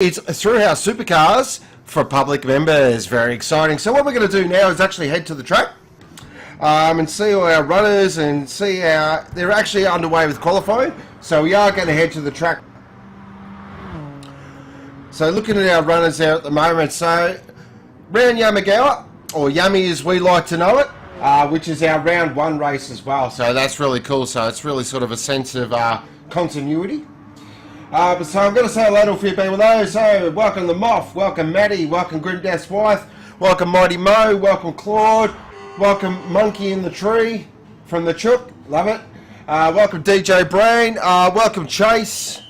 It's Thrillhouse Supercars for public members. Very exciting. So what we're going to do now is actually head to the track and see all our runners and see how they're actually underway with qualifying. So we are going to head to the track. So looking at our runners there at the moment. So round Yamagawa, or Yami as we like to know it, which is our round one race as well. So that's really cool. So it's really sort of a sense of continuity. So I'm going to say hello to a few people though. So welcome the Moff, welcome Maddie, welcome Grimdas Wythe, welcome Mighty Mo, welcome Claude, welcome Monkey in the Tree from the Chook, love it. Welcome DJ Brain, welcome Chase.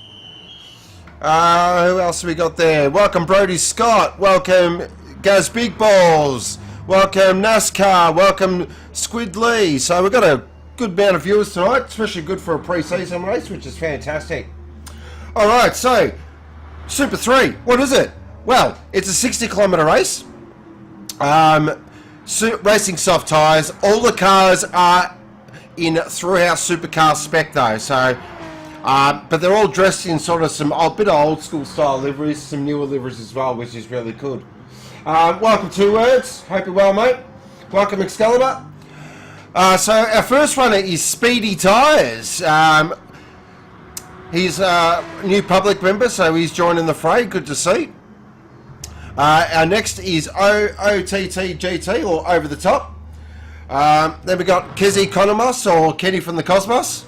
Who else have we got there? Welcome Brody Scott, welcome Gaz Big Balls, welcome NASCAR, welcome Squid Lee. So we've got a good amount of viewers tonight, especially good for a pre-season race, which is fantastic. Alright, so, Super 3, what is it? Well, it's a 60-kilometre race. Racing soft tyres. All the cars are in Thrillhouse Supercar spec though, so, but they're all dressed in sort of some bit of old school style liveries, some newer liveries as well, which is really good. Welcome Two Words, hope you're well mate. Welcome Excalibur. So our first runner is Speedy Tyres. He's a new public member, so he's joining the fray. Good to see. Our next is OTTGT, or Over the Top. Then we got Kezi Konomos, or Kenny from the Cosmos.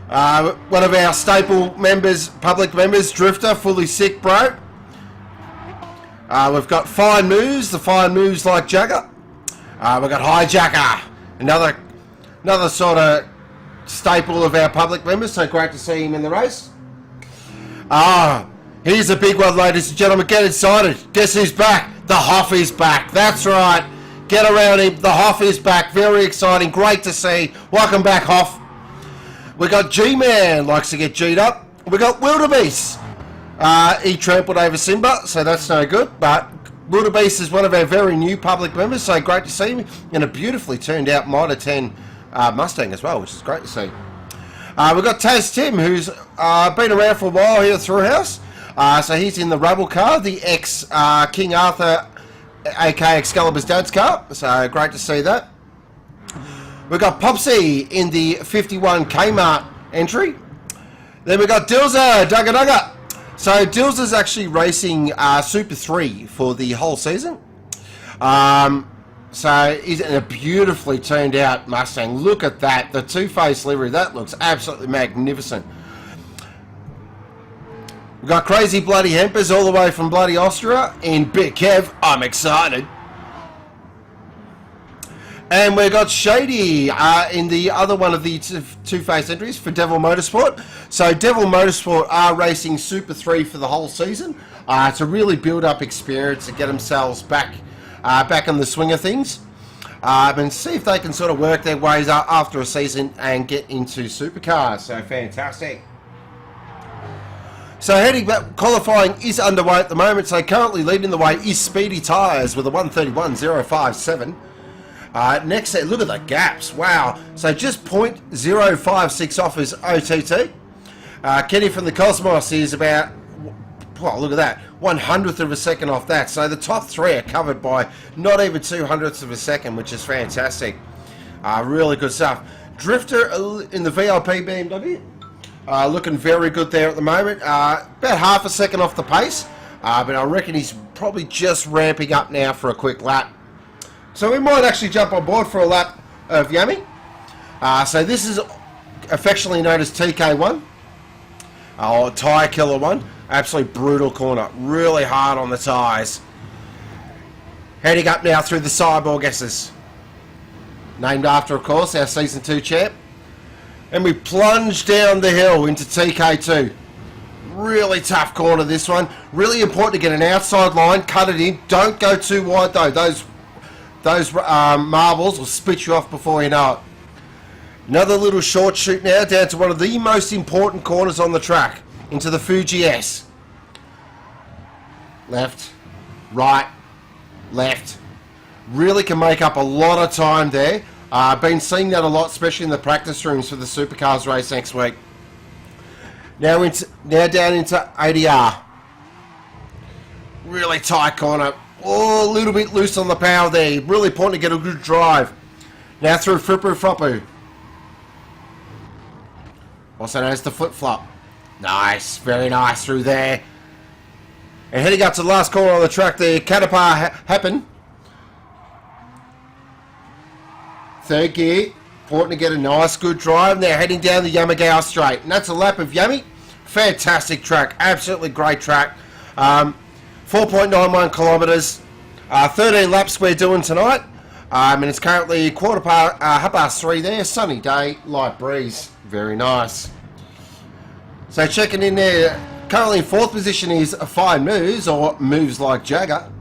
One of our staple members, public members, Drifter, fully sick, bro. We've got Fine Moves, the Fine Moves like Jagger. We've got Hijacker, another sort of staple of our public members, so great to see him in the race. Here's a big one, ladies and gentlemen. Get excited. Guess who's back? The Hoff is back. That's right. Get around him. The Hoff is back. Very exciting. Great to see. Welcome back, Hoff. We got G-Man, likes to get G'd up. We got Wildebeest. He trampled over Simba, so that's no good, but Wildebeest is one of our very new public members, so great to see him in a beautifully turned out Mitre 10 Mustang as well, which is great to see. We've got Taz Tim, who's been around for a while here at Thrillhouse. So he's in the Rebel car, the ex-King Arthur, aka Excalibur's dad's car. So great to see that. We've got Popsy in the 51 Kmart entry. Then we've got Dilza, Dugga Dugga. So Dilza's actually racing Super 3 for the whole season. So he's in a beautifully turned out Mustang. Look at that, the two-face livery, that looks absolutely magnificent. We've got Crazy Bloody Hempers all the way from bloody Austria in Big Kev. I'm excited. And we've got Shady in the other one of the two-face entries for Devil Motorsport. So Devil Motorsport are racing Super 3 for the whole season to really build up experience and get themselves back in the swing of things, and see if they can sort of work their ways up after a season and get into supercars. So fantastic. So heading back, qualifying is underway at the moment. So currently leading the way is Speedy Tyres with a 131.057. Next set, look at the gaps. Wow. So just 0.056 off his OTT. Kenny from the Cosmos is about, oh, look at that, 1/100th of a second off that. So the top three are covered by not even 2/100ths of a second, which is fantastic. Really good stuff. Drifter in the VIP BMW, looking very good there at the moment. About half a second off the pace, but I reckon he's probably just ramping up now for a quick lap. So we might actually jump on board for a lap of Yami. So this is affectionately known as TK1, or Tyre Killer 1. Absolutely brutal corner, really hard on the tyres. Heading up now through the Cyborg S's, named after, of course, our Season 2 champ. And we plunge down the hill into TK2. Really tough corner, this one. Really important to get an outside line, cut it in. Don't go too wide though. Those marbles will spit you off before you know it. Another little short shoot now down to one of the most important corners on the track, into the Fuji S. Left, right, left. Really can make up a lot of time there. Been seeing that a lot, especially in the practice rooms for the Supercars race next week. Now down into ADR. Really tight corner. Oh, a little bit loose on the power there. Really pointing to get a good drive. Now through Frippu Froppu. Also known as the flip-flop. Nice. Very nice through there. And heading up to the last corner on the track there. Caterpillar happen. Third gear. Important to get a nice good drive. Now heading down the Yamagawa straight. And that's a lap of Yami. Fantastic track. Absolutely great track. 4.91 kilometres. 13 laps we're doing tonight. And it's currently half past 3 there. Sunny day. Light breeze. Very nice. So checking in there. Currently in 4th position is Fine Moves, or Moves Like Jagger.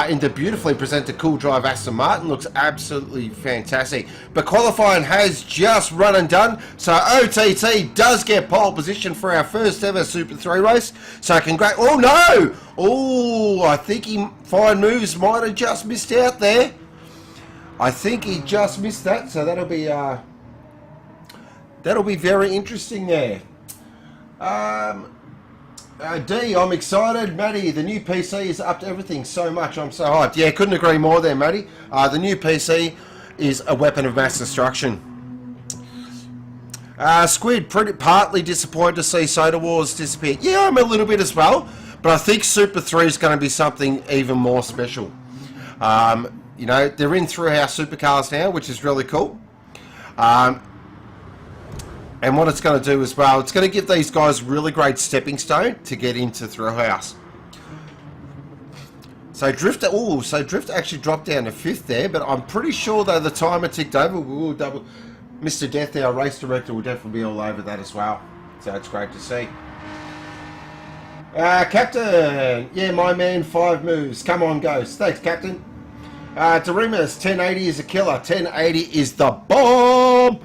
In the beautifully presented Cool Drive Aston Martin. Looks absolutely fantastic. But qualifying has just run and done. So OTT does get pole position for our first ever Super 3 race. So oh no! Oh, I think Fine Moves might have just missed out there. I think he just missed that. So that'll be very interesting there. D, I'm excited. Matty, the new PC is up to everything so much. I'm so hyped. Yeah, couldn't agree more there, Matty. The new PC is a weapon of mass destruction. Squid, partly disappointed to see Soda Wars disappear. Yeah, I'm a little bit as well. But I think Super 3 is going to be something even more special. You know, they're in Thrillhouse supercars now, which is really cool. And what it's going to do as well, it's going to give these guys really great stepping stone to get into Thrillhouse. So Drift actually dropped down to 5th there, but I'm pretty sure though the timer ticked over. We'll double. Mr. Death, our race director, will definitely be all over that as well. So it's great to see. Captain, yeah, my man, 5 moves. Come on, Ghost. Thanks, Captain. Dorimas, 1080 is a killer. 1080 is the bomb.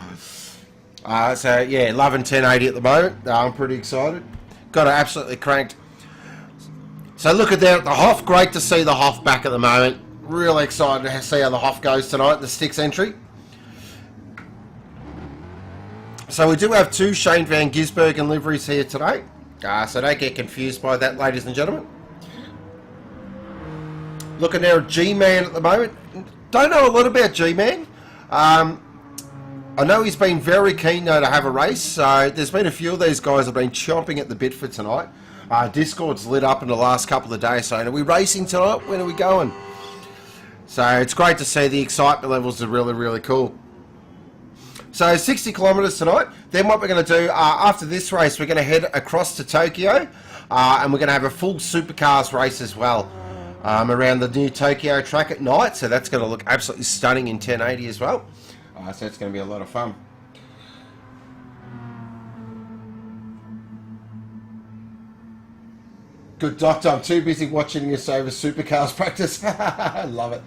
So yeah, loving 1080 at the moment. I'm pretty excited. Got it absolutely cranked. So look at that at the Hoff. Great to see the Hoff back at the moment. Really excited to see how the Hoff goes tonight in the Sticks entry. So we do have 2 Shane Van Gisbergen liveries here today. So don't get confused by that, ladies and gentlemen. Looking there at G-Man at the moment. Don't know a lot about G-Man. I know he's been very keen though to have a race, so there's been a few of these guys have been chomping at the bit for tonight. Discord's lit up in the last couple of days, saying, are we racing tonight? When are we going? So it's great to see the excitement levels are really, really cool. So 60 kilometres tonight. Then what we're going to do, after this race, we're going to head across to Tokyo, and we're going to have a full supercars race as well, around the new Tokyo track at night. So that's going to look absolutely stunning in 1080 as well. So it's going to be a lot of fun. Good doctor, I'm too busy watching this over supercars practice. I love it.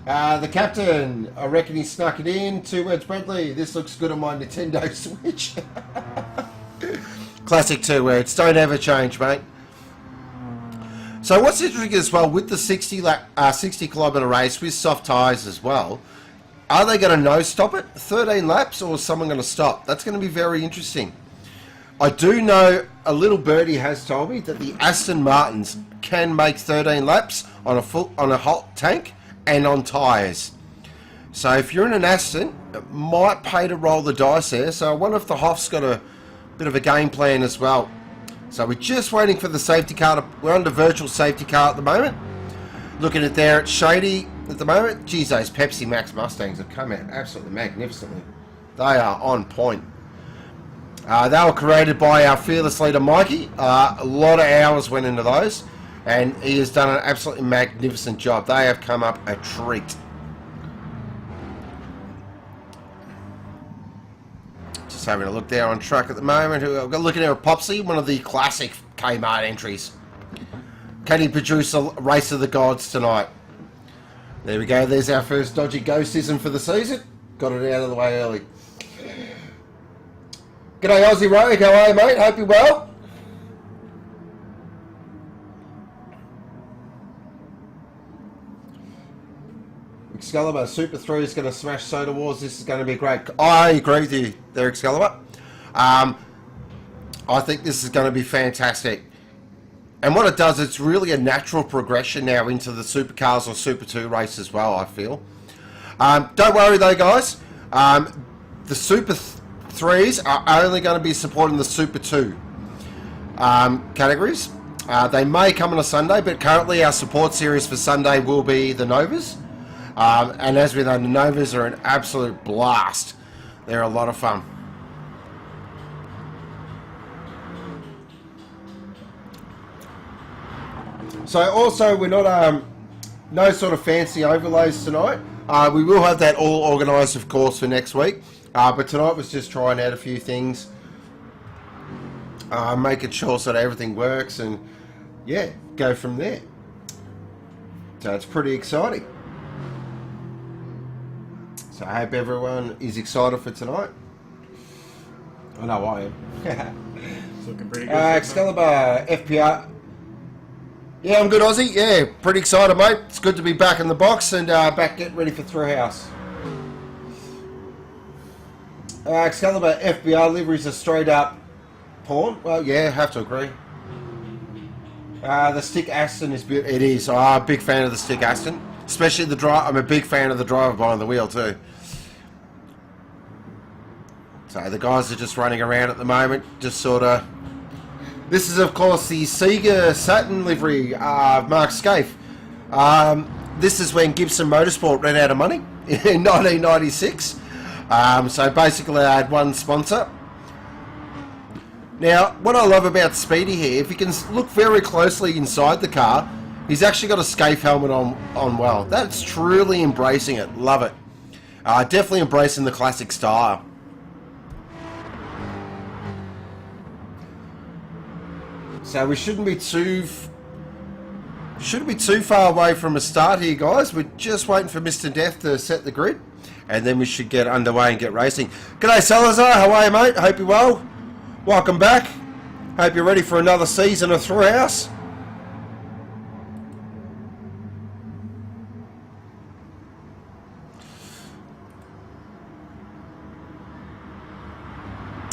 The captain, I reckon he snuck it in. 2 words, Bradley. This looks good on my Nintendo Switch. Classic 2 words. Don't ever change, mate. So what's interesting as well, with the 60 kilometre race with soft tyres as well, are they going to no-stop it? 13 laps, or is someone going to stop? That's going to be very interesting. I do know a little birdie has told me that the Aston Martins can make 13 laps on a hot tank and on tyres. So if you're in an Aston, it might pay to roll the dice there. So I wonder if the Hoff's got a bit of a game plan as well. So we're just waiting for the safety car. We're under virtual safety car at the moment. Looking at there at Shady at the moment. Geez, those Pepsi Max Mustangs have come out absolutely magnificently. They are on point. They were created by our fearless leader Mikey. A lot of hours went into those, and he has done an absolutely magnificent job. They have come up a treat. Just having a look there on track at the moment. I've got looking at Popsy, one of the classic Kmart entries. Can he produce a race of the gods tonight? There we go. There's our first dodgy ghostism for the season. Got it out of the way early. G'day Aussie Rogue, how are you, mate? Hope you're well. Excalibur, Super 3 is going to smash Soda Wars. This is going to be great. I agree with you there, Excalibur. I think this is going to be fantastic. And what it does, it's really a natural progression now into the Supercars or Super 2 race as well, I feel. Don't worry though, guys. The Super 3s are only going to be supporting the Super 2 categories. They may come on a Sunday, but currently our support series for Sunday will be the Novas. And as we know, the Novas are an absolute blast. They're a lot of fun. So also, we're not no sort of fancy overlays tonight. We will have that all organised, of course, for next week. But tonight was just trying out a few things, making sure so that everything works, and yeah, go from there. So it's pretty exciting. So I hope everyone is excited for tonight. I know I am. It's looking pretty good. Excalibur FPR. Yeah, I'm good, Aussie. Yeah, pretty excited, mate. It's good to be back in the box and back getting ready for Thrillhouse. Excalibur FBR liveries are straight up porn. Well, yeah, have to agree. The stick Aston is beautiful. It is. I'm a big fan of the stick Aston, especially the drive. I'm a big fan of the driver behind the wheel too. So the guys are just running around at the moment, just sort of. This is, of course, the Sega Saturn livery of Mark Scaife. This is when Gibson Motorsport ran out of money in 1996. So basically, I had one sponsor. Now, what I love about Speedy here, if you can look very closely inside the car, he's actually got a Scaife helmet on well. That's truly embracing it. Love it. Definitely embracing the classic style. So we shouldn't be too far away from a start here, guys. We're just waiting for Mr. Death to set the grid, and then we should get underway and get racing. G'day, Salazar. How are you, mate? Hope you're well. Welcome back. Hope you're ready for another season of Thrillhouse.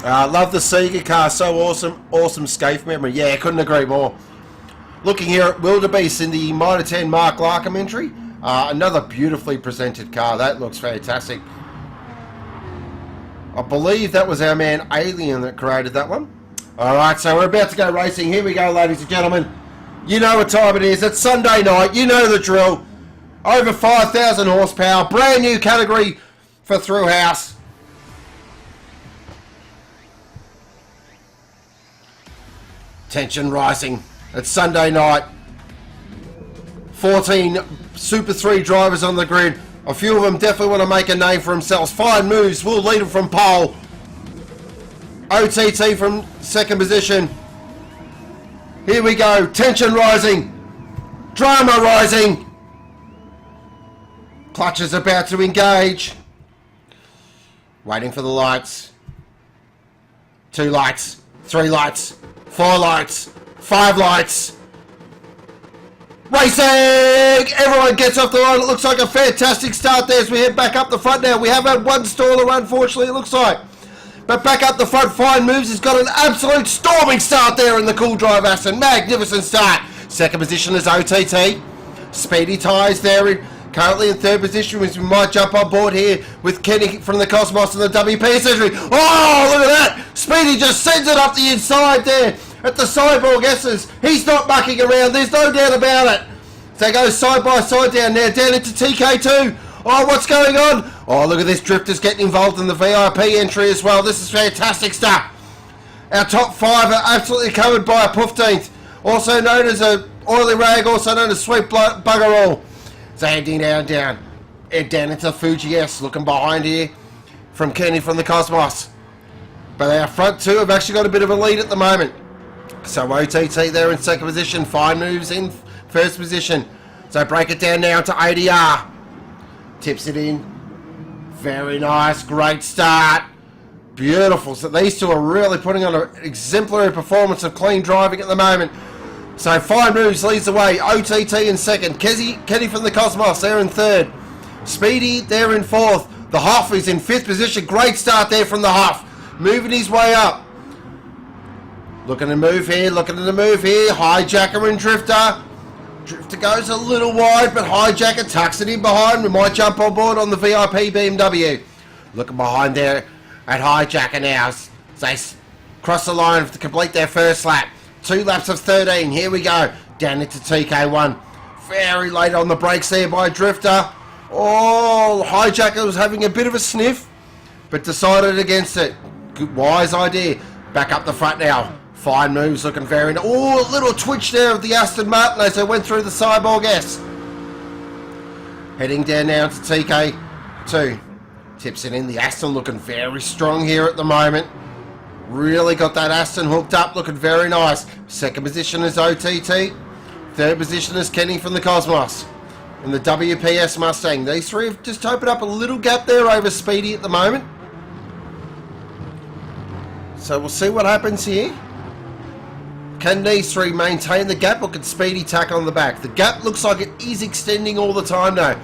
Love the Sega car, so awesome. Awesome Scaife memory. Yeah, couldn't agree more. Looking here at Wildebeest in the Mitre 10 Mark Larkham entry. Another beautifully presented car. That looks fantastic. I believe that was our man Alien that created that one. Alright, so we're about to go racing. Here we go, ladies and gentlemen. You know what time it is. It's Sunday night. You know the drill. Over 5,000 horsepower. Brand new category for Thrillhouse. Tension rising. It's Sunday night. 14 Super 3 drivers on the grid. A few of them definitely want to make a name for themselves. Fine moves. We'll lead them from pole. OTT from second position. Here we go. Tension rising. Drama rising. Clutch is about to engage. Waiting for the lights. 2 lights. 3 lights. 4 lights, 5 lights. Racing! Everyone gets off the line. It looks like a fantastic start there as we head back up the front now. We have had one staller, unfortunately, it looks like. But back up the front, Fine Moves has got an absolute storming start there in the Cool Drive Aston. Magnificent start. Second position is OTT. Speedy Tyres there, currently in third position, which we might jump on board here with Kenny from the Cosmos and the WP Century. Oh, look at that! Speedy just sends it up the inside there at the Cyborg S's. He's not mucking around, there's no doubt about it. So they go side by side down there, down into TK2. Oh, what's going on? Oh, look at this, Drifter's getting involved in the VIP entry as well. This is fantastic stuff. Our top 5 are absolutely covered by a 15th, also known as a oily rag, also known as sweet bugger all. So heading down into Fuji S, looking behind here from Kenny from the Cosmos. But our front 2 have actually got a bit of a lead at the moment. So OTT there in second position, Fine Moves in first position. So break it down now to ADR. Tips it in. Very nice, great start. Beautiful. So these two are really putting on an exemplary performance of clean driving at the moment. So Fine Moves leads the way. OTT in second. Kenny from the Cosmos there in third. Speedy there in fourth. The Huff is in fifth position. Great start there from the Huff. Moving his way up. Looking to move here, Hijacker and Drifter. Drifter goes a little wide, but Hijacker tucks it in behind. We might jump on board on the VIP BMW. Looking behind there at Hijacker now. They cross the line to complete their first lap. 2 laps of 13. Here we go. Down into TK1. Very late on the brakes there by Drifter. Oh, Hijacker was having a bit of a sniff, but decided against it. Good, wise idea. Back up the front now. Fine moves, looking very... Oh, a little twitch there of the Aston Martin as they went through the Cyborg S. Heading down now to TK2. Tips it in. The Aston looking very strong here at the moment. Really got that Aston hooked up, looking very nice. Second position is OTT. Third position is Kenny from the Cosmos. And the WPS Mustang. These three have just opened up a little gap there over Speedy at the moment. So we'll see what happens here. Can these three maintain the gap, or can Speedy tack on the back? The gap looks like it is extending all the time now.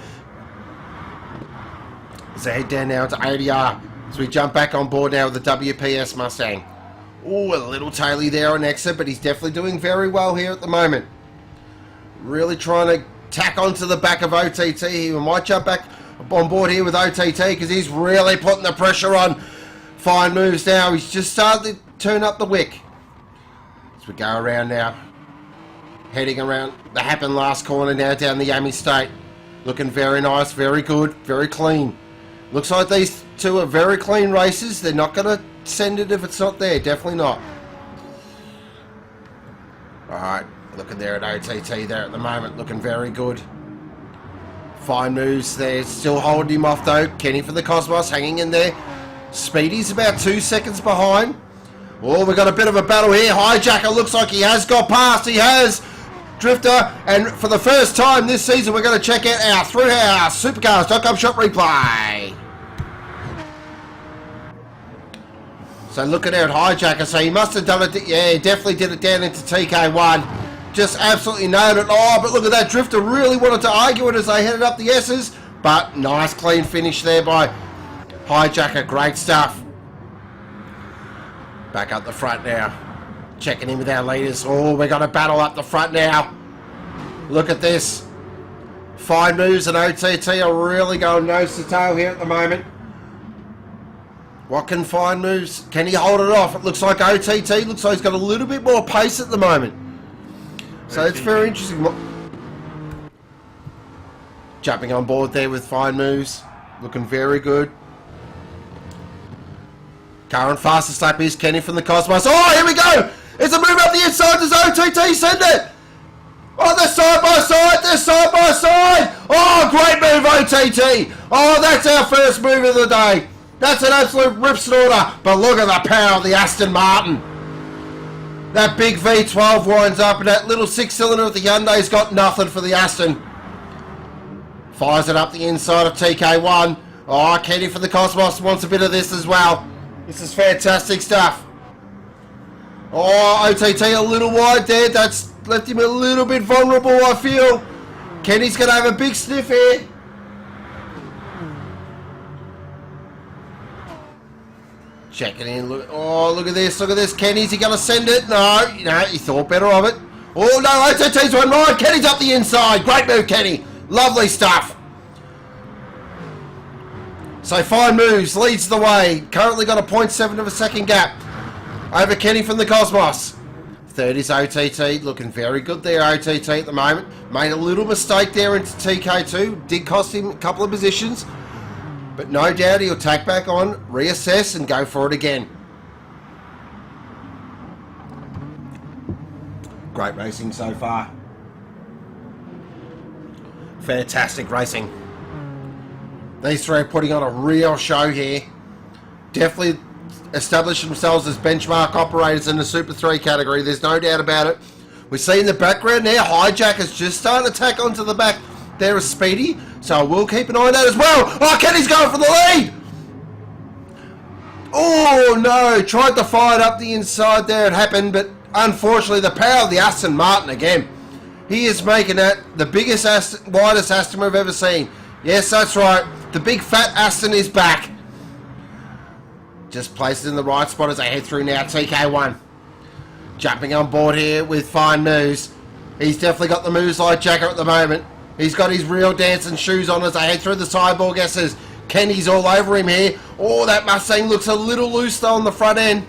So head down now to ADR. So we jump back on board now with the WPS Mustang. Oh, a little taily there on exit, but he's definitely doing very well here at the moment. Really trying to tack onto the back of OTT. He might jump back on board here with OTT because he's really putting the pressure on. Fine moves now. He's just started to turn up the wick. As we go around now. Heading around the Happen last corner now down the Yami State. Looking very nice, very good, very clean. Looks like these two are very clean races. They're not going to send it if it's not there. Definitely not. Alright, looking there at OTT there at the moment. Looking very good. Fine moves there. Still holding him off though. Kenny for the Cosmos hanging in there. Speedy's about 2 seconds behind. Oh, we've got a bit of a battle here. Hijacker looks like he has got past. He has. Drifter. And for the first time this season, we're going to check out our Thrillhouse Supercars.com shop replay. So looking out Hijacker. So he must have done it. Yeah, he definitely did it down into TK1. Just absolutely nailed it. Oh, but look at that. Drifter really wanted to argue it as they headed up the S's. But nice clean finish there by Hijacker. Great stuff. Back up the front now. Checking in with our leaders. Oh, we got a battle up the front now. Look at this. Fine moves and OTT are really going nose to tail here at the moment. What can Fine moves? Can he hold it off? It looks like OTT looks like he's got a little bit more pace at the moment. So it's very interesting. Jumping on board there with Fine moves. Looking very good. Current fastest lap is Kenny from the Cosmos. Oh, here we go! It's a move up the inside. Does OTT send it? Oh, they're side by side. They're side by side. Oh, great move, OTT. Oh, that's our first move of the day. That's an absolute rip snorter. But look at the power of the Aston Martin. That big V12 winds up, and that little 6-cylinder of the Hyundai's got nothing for the Aston. Fires it up the inside of TK1. Oh, Kenny from the Cosmos wants a bit of this as well. This is fantastic stuff. Oh, OTT a little wide there. That's left him a little bit vulnerable, I feel. Kenny's going to have a big sniff here. Checking in. Look, oh, look at this. Look at this. Kenny's he going to send it? No, he thought better of it. Oh, no, OTT's one right. Kenny's up the inside. Great move, Kenny. Lovely stuff. So Fine moves, leads the way. Currently got a 0.7 of a second gap over Kenny from the Cosmos. Third is OTT, looking very good there, OTT at the moment. Made a little mistake there into TK2. Did cost him a couple of positions. But no doubt he'll tack back on, reassess and go for it again. Great racing so far. Fantastic racing. These three are putting on a real show here. Definitely established themselves as benchmark operators in the Super 3 category. There's no doubt about it. We see in the background there, Hijacker's just starting to tack onto the back. There is Speedy. So we'll keep an eye on that as well. Oh, Kenny's going for the lead. Oh, no. Tried to fire it up the inside there. It happened, but unfortunately, the power of the Aston Martin again. He is making that the biggest, widest Aston we've ever seen. Yes, that's right. The big fat Aston is back. Just placed it in the right spot as I head through now. TK1. Jumping on board here with fine moves. He's definitely got the moves like Jacker at the moment. He's got his real dancing shoes on as they head through the sideboard guesses. Kenny's all over him here. Oh, that Mustang looks a little loose though on the front end.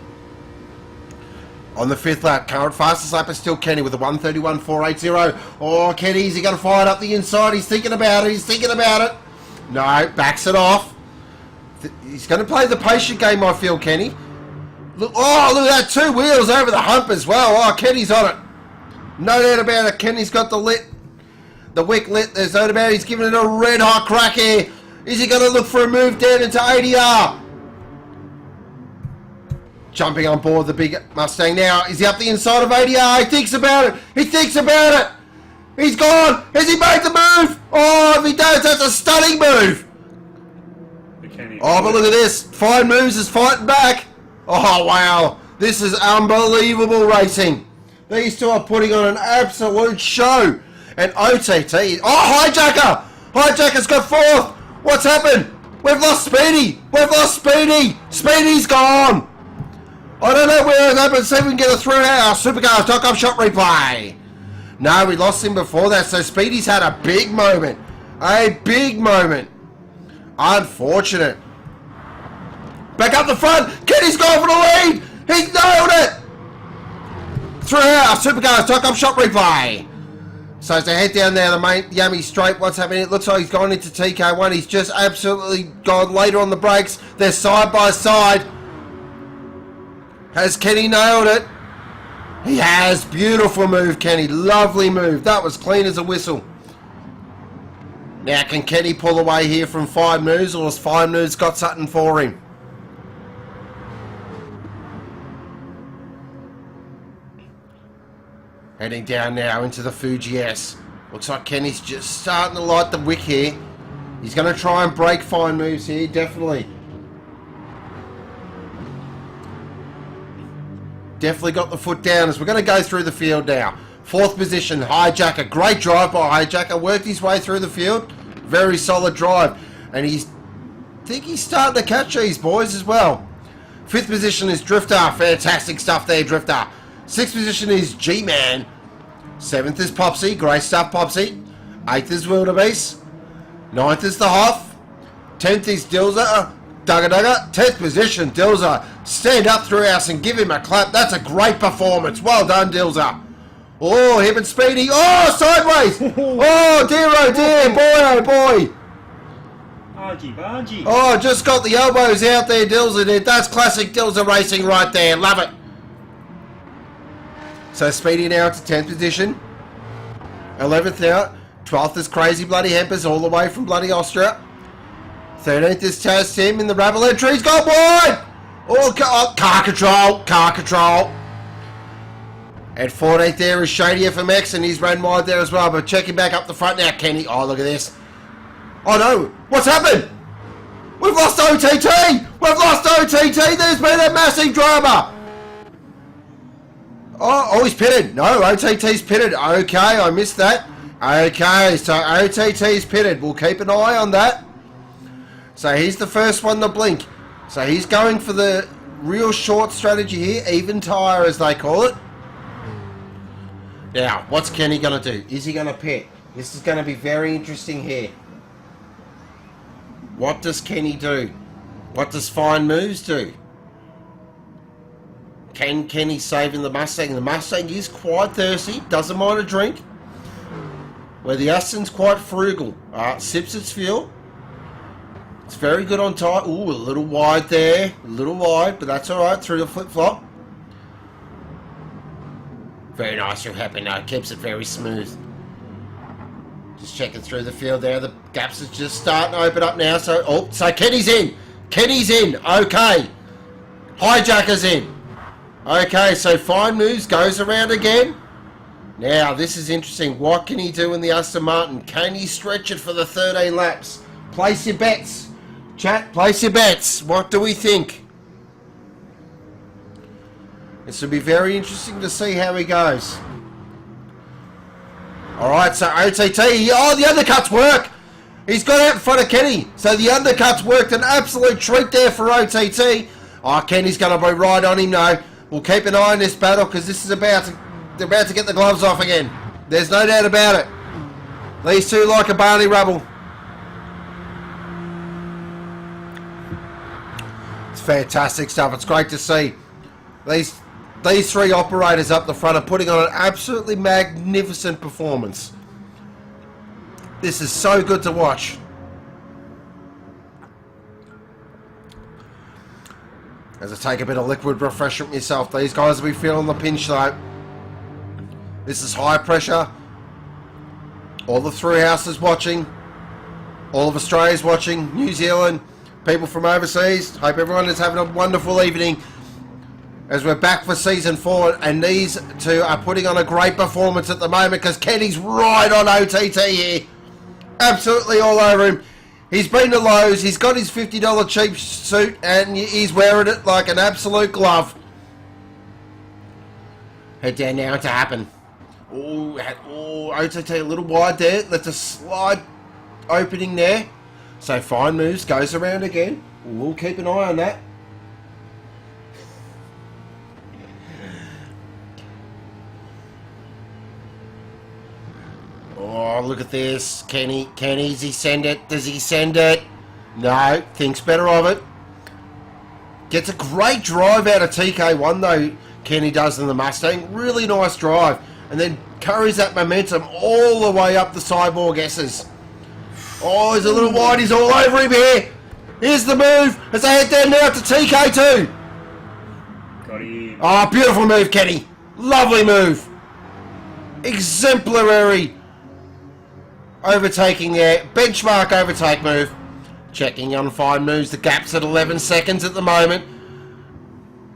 On the 5th lap, current fastest lap is still Kenny with a 1:31.480. Oh, Kenny, is he going to fire it up the inside? He's thinking about it. He's thinking about it. No, backs it off. He's going to play the patient game, I feel, Kenny. Look, oh, look at that. 2 wheels over the hump as well. Oh, Kenny's on it. No doubt about it. Kenny's got the wick lit. There's no doubt about it. He's giving it a red hot crack here. Is he going to look for a move down into ADR? Jumping on board the big Mustang now. Is he up the inside of ADR? He thinks about it. He thinks about it. He's gone. Has he made the move? Oh, if he does, that's a stunning move. Oh, but look at this. Fine Moves is fighting back. Oh, wow. This is unbelievable racing. These two are putting on an absolute show. And OTT. Oh, Hijacker. Hijacker's got 4th. What's happened? We've lost Speedy. We've lost Speedy. Speedy's gone. I don't know where it's happened. See if we can get a Thrillhouse Supercars.com shot replay. No, we lost him before that. So Speedy's had a big moment. A big moment. Unfortunate. Back up the front. Kenny's gone for the lead. He's nailed it. Thrillhouse Supercars.com shot replay. So as they head down there, the main Yami straight, what's happening? It looks like he's gone into TK1. He's just absolutely gone later on the brakes. They're side by side. Has Kenny nailed it? He has. Beautiful move, Kenny. Lovely move. That was clean as a whistle. Now, can Kenny pull away here from Fine Moves, or has Fine Moves got something for him? Heading down now into the Fuji S. Looks like Kenny's just starting to light the wick here. He's going to try and break Fine Moves here, definitely. Definitely got the foot down as we're going to go through the field now. 4th position, Hijacker. Great drive by Hijacker. Worked his way through the field. Very solid drive. And I think he's starting to catch these boys as well. 5th position is Drifter. Fantastic stuff there, Drifter. 6th position is G-Man. 7th is Popsy. Great stuff, Popsy. 8th is Wildebeest. 9th is the Hoff. 10th is Dilzer. Dugga. 10th position, Dilzer. Stand up, Thrillhouse, and give him a clap. That's a great performance. Well done, Dilzer. Oh, him and Speedy. Oh, sideways. Oh, dear, oh, dear. Boy, oh, boy. Argy. Oh, just got the elbows out there, Dilzer did. That's classic Dilzer racing right there. Love it. So Speedy now to 10th position. 11th now. 12th is Crazy Bloody Hempers all the way from bloody Austria. 13th is Taz Tim in the Rabble entry. He's got wide. Oh, car control. At 14th there is Shady FMX, and he's ran wide there as well. But checking back up the front now, Kenny. Oh, look at this. Oh, no. What's happened? We've lost OTT. We've lost OTT. There's been a massive drama. Oh, he's pitted. No, OTT's pitted. Okay, I missed that. Okay, so OTT's pitted. We'll keep an eye on that. So he's the first one to blink. So he's going for the real short strategy here. Even tyre, as they call it. Now, what's Kenny going to do? Is he going to pit? This is going to be very interesting here. What does Kenny do? What does Fine Moves do? Can Kenny save in the Mustang? The Mustang is quite thirsty. Doesn't mind a drink. Where the Aston's quite frugal. Sips its fuel. It's very good on tyre. Ooh, a little wide there. A little wide, but that's alright. Through the flip-flop. Very nice from Happy now. Keeps it very smooth. Just checking through the field there. The gaps is just starting to open up now. So Kenny's in. Kenny's in. Okay. Hijacker's in. Okay, so Fine Moves goes around again. Now, this is interesting. What can he do in the Aston Martin? Can he stretch it for the 13 laps? Place your bets. Chat, place your bets. What do we think? This will be very interesting to see how he goes. Alright, so OTT. Oh, the undercuts work. He's got out in front of Kenny. So the undercuts worked. An absolute treat there for OTT. Oh, Kenny's going to be right on him now. We'll keep an eye on this battle because this is they're about to get the gloves off again. There's no doubt about it. These two like a Barney Rubble. It's fantastic stuff. It's great to see. These three operators up the front are putting on an absolutely magnificent performance. This is so good to watch. As I take a bit of liquid refreshment myself, these guys will be feeling the pinch though. This is high pressure. All the Thrillhouse is watching. All of Australia's watching. New Zealand. People from overseas. Hope everyone is having a wonderful evening. As we're back for season 4. And these two are putting on a great performance at the moment. Because Kenny's right on OTT here. Absolutely all over him. He's been to Lowe's, he's got his $50 cheap suit, and he's wearing it like an absolute glove. Head down now to happen. Oh, OTT a little wide there. That's a slide opening there. So fine moves, goes around again. We'll keep an eye on that. Oh, look at this. Can he send it? Does he send it? No, thinks better of it. Gets a great drive out of TK1 though, Kenny does in the Mustang. Really nice drive. And then carries that momentum all the way up the Cyborg S's. Oh, he's a little wide. He's all over him here. Here's the move as they head down now to TK2. Got him. Oh, beautiful move, Kenny. Lovely move. Exemplary overtaking there. Benchmark overtake move. Checking on fine moves. The gap's at 11 seconds at the moment.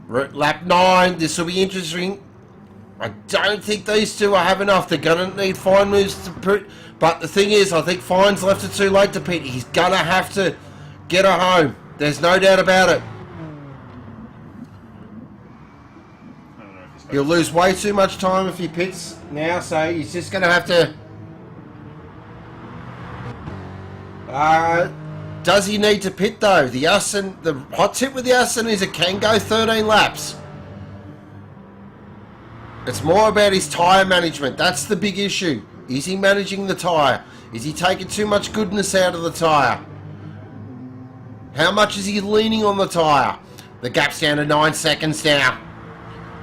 Lap 9. This will be interesting. I don't think these two are have enough. They're going to need fine moves to put. But the thing is, I think Fine's left it too late to pit. He's going to have to get her home. There's no doubt about it. He'll lose way too much time if he pits now, so he's just going to have to... does he need to pit though? The hot tip with the Aston is it can go 13 laps. It's more about his tyre management. That's the big issue. Is he managing the tyre? Is he taking too much goodness out of the tyre? How much is he leaning on the tyre? The gap's down to 9 seconds now.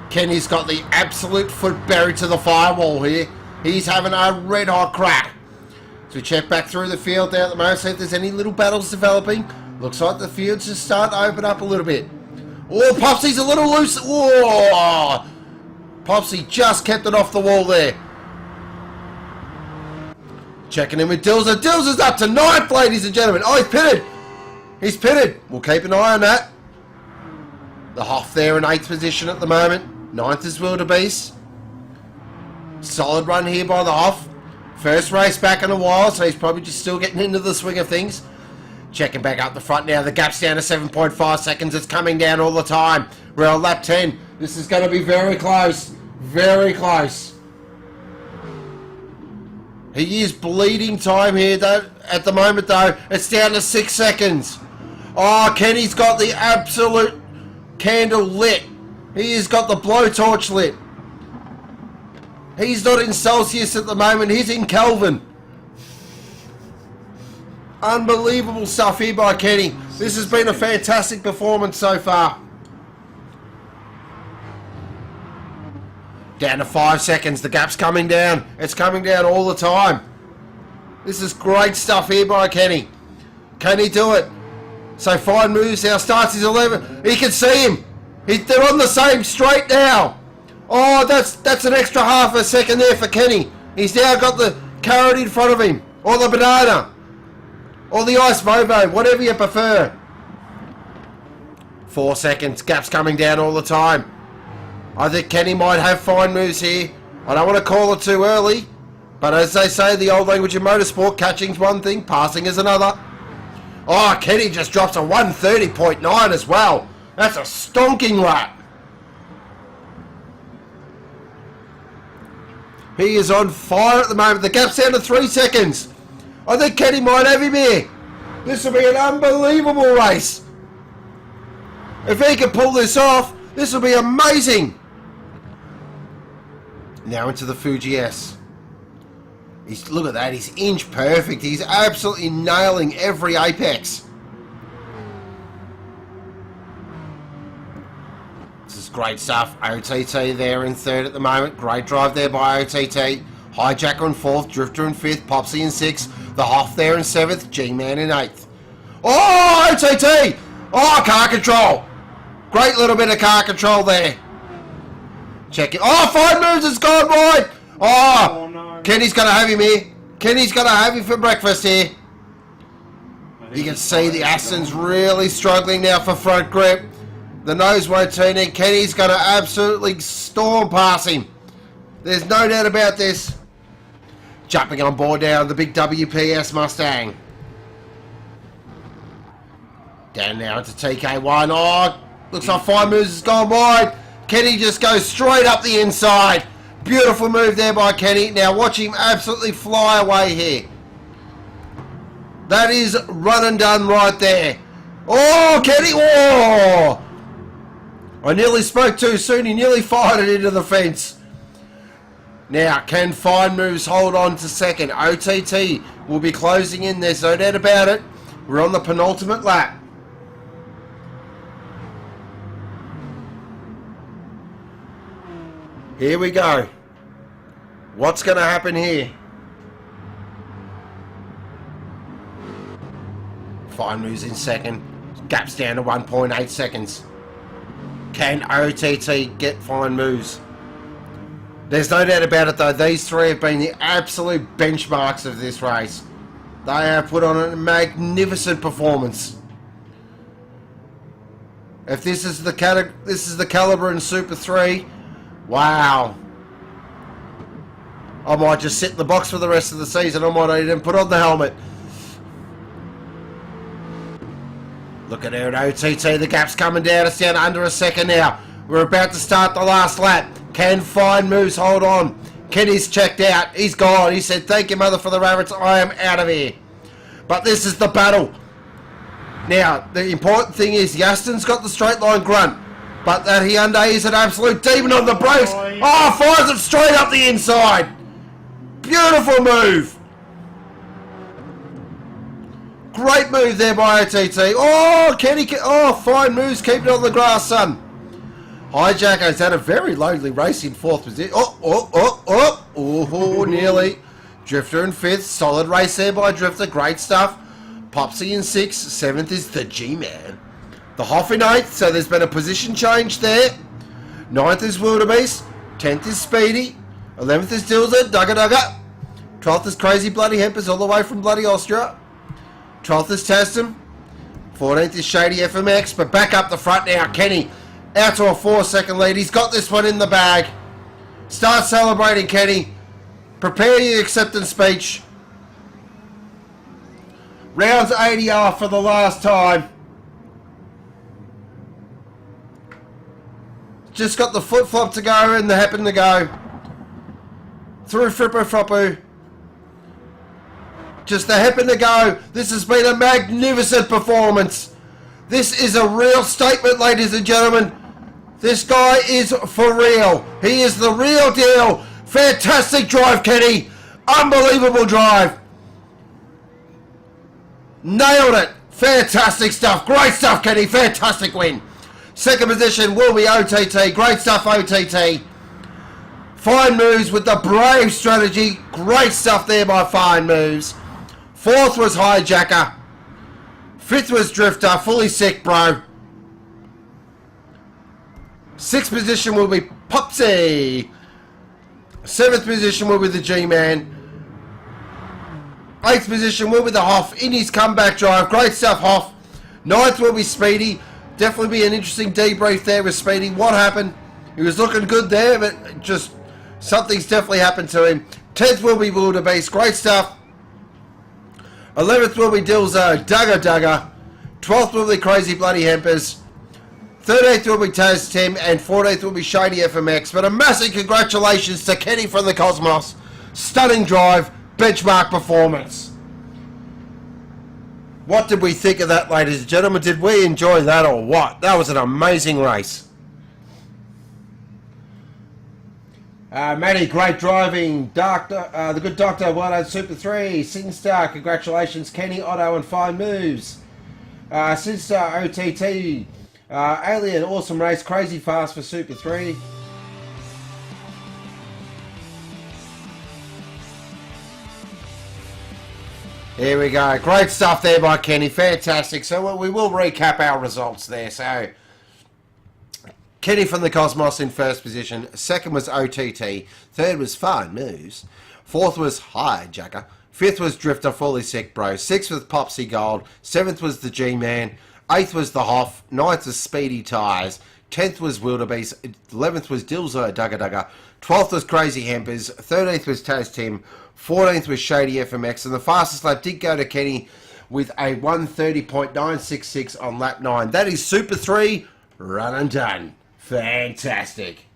Kenny's got the absolute foot buried to the firewall here. He's having a red hot crack. So we check back through the field there at the moment, see if there's any little battles developing. Looks like the field's just starting to open up a little bit. Oh, Popsy's a little loose. Oh, Popsy just kept it off the wall there. Checking in with Dilzer. Dilzer's up to 9th, ladies and gentlemen. Oh, he's pitted. He's pitted. We'll keep an eye on that. The Hoff there in 8th position at the moment. 9th is Wildebeest. Solid run here by the Hoff. First race back in a while, so he's probably just still getting into the swing of things. Checking back up the front now. The gap's down to 7.5 seconds. It's coming down all the time. We're on lap 10. This is going to be very close. Very close. He is bleeding time here though. At the moment though, it's down to 6 seconds. Oh, Kenny's got the absolute candle lit. He has got the blowtorch lit. He's not in Celsius at the moment. He's in Kelvin. Unbelievable stuff here by Kenny. This has been a fantastic performance so far. Down to 5 seconds. The gap's coming down. It's coming down all the time. This is great stuff here by Kenny. Can he do it? So fine moves now. Starts his 11. He can see him. They're on the same straight now. Oh, that's an extra half a second there for Kenny. He's now got the carrot in front of him. Or the banana. Or the ice Volvo. Whatever you prefer. 4 seconds. Gap's coming down all the time. I think Kenny might have fine moves here. I don't want to call it too early. But as they say, the old language in motorsport, catching's one thing, passing is another. Oh, Kenny just drops a 130.9 as well. That's a stonking lap. He is on fire at the moment. The gap's down to 3 seconds. I think Kenny might have him here. This will be an unbelievable race. If he can pull this off, This will be amazing. Now into the Fuji S. Look at that, he's inch perfect. He's absolutely nailing every apex. This is great stuff. OTT there in third at the moment. Great drive there by OTT. Hijacker in fourth, Drifter in fifth, Popsy in sixth, the Hoff there in seventh, G-Man in eighth. Oh, OTT! Oh, car control! Great little bit of car control there. Check it. Oh, 5 moves, it's gone wide! Oh, no. Kenny's going to have him here. Kenny's going to have him for breakfast here. You can see the Aston's really struggling now for front grip. The nose won't turn in. Kenny's going to absolutely storm past him. There's no doubt about this. Jumping on board now, the big WPS Mustang. Down now into TK1. Oh, looks like 5 moves has gone wide. Kenny just goes straight up the inside. Beautiful move there by Kenny. Now watch him absolutely fly away here. That is run and done right there. Oh, Kenny. Oh! I nearly spoke too soon. He nearly fired it into the fence. Now, can Fine Moves hold on to second? OTT will be closing in. There's no doubt about it. We're on the penultimate lap. Here we go. What's going to happen here? Fine Moves in second. Gaps down to 1.8 seconds. Can OTT get Fine Moves? There's no doubt about it though, these three have been the absolute benchmarks of this race. They have put on a magnificent performance. If this is the caliber in Super 3, wow. I might just sit in the box for the rest of the season. I might not even put on the helmet. Look at her at OTT, the gap's coming down, it's down under a second now. We're about to start the last lap. Can Fine Moves hold on? Kenny's checked out. He's gone. He said, thank you, mother, for the rabbits. I am out of here. But this is the battle. Now, the important thing is Yaston's got the straight line grunt. But that Hyundai is an absolute demon on the brakes. Oh, fires it straight up the inside. Beautiful move. Great move there by OTT. Oh, Kenny. Oh, Fine Moves. Keep it on the grass, son. Hijacker's had a very lonely race in fourth position. Oh, nearly. Drifter in fifth. Solid race there by Drifter. Great stuff. Popsy in sixth. Seventh is the G-Man. The Hoff in eighth, so there's been a position change there. Ninth is Wildebeest. 10th is Speedy. 11th is Dilzer. Dugga. 12th is Crazy Bloody Hempers all the way from bloody Austria. 12th is Tastum. 14th is Shady FMX. But back up the front now, Kenny. Out to a 4-second lead. He's got this one in the bag. Start celebrating, Kenny. Prepare your acceptance speech. Rounds 80 off for the last time. Just got the flip-flop to go and the happen to go. Through Frippo-Froppo. Just the happen to go. This has been a magnificent performance. This is a real statement, ladies and gentlemen. This guy is for real. He is the real deal. Fantastic drive, Kenny. Unbelievable drive. Nailed it. Fantastic stuff. Great stuff, Kenny. Fantastic win. Second position will be OTT. Great stuff, OTT. Fine Moves with the brave strategy. Great stuff there by Fine Moves. Fourth was Hijacker. Fifth was Drifter. Fully sick, bro. Sixth position will be Popsy. Seventh position will be the G-Man. Eighth position will be the Hoff in his comeback drive. Great stuff, Hoff. Ninth will be Speedy. Definitely be an interesting debrief there with Speedy. What happened? He was looking good there, but just something's definitely happened to him. 10th will be Wildebeest. Great stuff. 11th will be Dilzo. Dugga. 12th will be Crazy Bloody Hempers. 13th will be Taz Tim. And 14th will be Shady FMX. But a massive congratulations to Kenny from the Cosmos. Stunning drive. Benchmark performance. What did we think of that, ladies and gentlemen? Did we enjoy that or what? That was an amazing race. Matty, great driving. Doctor, the good doctor, well done, Super 3. Sinstar, congratulations. Kenny, Otto, and fine moves. Sinstar, OTT. Alien, awesome race. Crazy fast for Super 3. Here we go. Great stuff there by Kenny. Fantastic. So we will recap our results there. So Kenny from the Cosmos in first position. Second was OTT. Third was Fine Moves. Fourth was Hijacker. Fifth was Drifter, Fully Sick Bro. Sixth was Popsy Gold. Seventh was the G-Man. Eighth was the Hoff. Ninth was Speedy Tires. 10th was Wildebeest. 11th was Dilzo Dugga Dugga. 12th was Crazy Hempers. 13th was Taz Tim. 14th was Shady FMX. And the fastest lap did go to Kenny with a 1:30.966 on lap 9. That is Super 3 run and done. Fantastic.